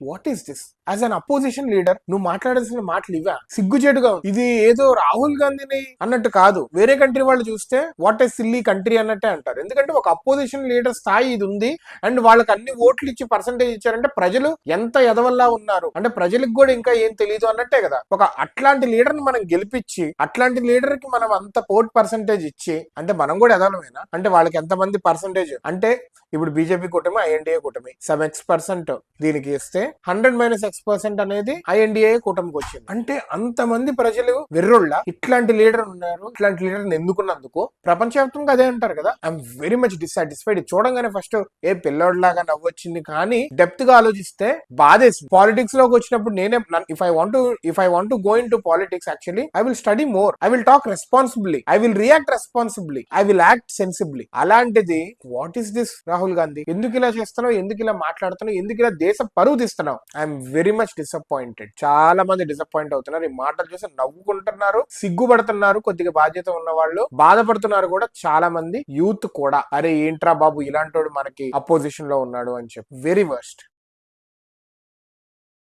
What is this? As an opposition leader నువ్వు మాట్లాడాల్సిన మాటలు ఇవా? సిగ్గుచేటుగా ఉంది. ఇది ఏదో రాహుల్ గాంధీని అన్నట్టు కాదు, వేరే కంట్రీ వాళ్ళు చూస్తే వాట్ ఏ సిల్లీ కంట్రీ అన్నట్టే అంటారు. ఎందుకంటే ఒక అపోజిషన్ లీడర్ స్థాయి ఇది ఉంది, అండ్ వాళ్ళకి అన్ని ఓట్లు ఇచ్చి పర్సంటేజ్ ఇచ్చారంటే ప్రజలు ఎంత ఎదవల్లా ఉన్నారు అంటే ప్రజలకు కూడా ఇంకా ఏం తెలియదు అన్నట్టే కదా. ఒక అట్లాంటి లీడర్ ని మనం గెలిపించి అట్లాంటి లీడర్ కి మనం అంత ఓట్ పర్సంటేజ్ ఇచ్చి అంటే మనం కూడా ఎదవలమేనా? అంటే వాళ్ళకి ఎంతమంది పర్సంటేజ్ అంటే ఇప్పుడు బీజేపీ కూటమి, ఐఎన్డీఏ కూటమి 7x% దీనికి ఇస్తే 100 - X% అనేది ఐఎన్డీఏ కూటమికి వచ్చింది. అంటే అంతమంది ప్రజలు వెర్రోళ్ళ ఇట్లాంటి లీడర్ ఉన్నారు. ఇట్లాంటి లీడర్ ఎన్నుకున్నందుకు ప్రపంచవ్యాప్తంగా అదే అంటారు కదా. I'm very much dissatisfied. చూడంగానే ఫస్ట్ ఏ పిల్లోడ్లాగా నవ్వొచ్చింది, కానీ డెప్త్ గా ఆలోచిస్తే బాధేసింది. పాలిటిక్స్ లోకి వచ్చినప్పుడు నేనే if I want to go in to politics, actually I will study more, I will talk responsibly, I will react responsibly, I will act sensibly. అలాంటిది what is this Rahul Gandhi? ఎందుకు ఇలా చేస్తున్నావు? ఎందుకు ఇలా మాట్లాడుతున్నావు? ఎందుకు ఇలా దేశ పరువు తీస్తున్నావు? I'm very much disappointed. చాలా మంది డిసప్పాయింట్ అవుతున్నారు. ఈ మాటలు చూసి నవ్వుకుంటున్నారు, సిగ్గుపడుతున్నారు కొద్దిగా బాధ్యత ఉన్న వాళ్ళు, బాధపడుతున్నారు కూడా చాలా మంది యూత్ కూడా. అరే ఏంట్రా బాబు ఇలాంటోడు మనకి అపోజిషన్ లో ఉన్నాడు అని చెప్పి. Very worst.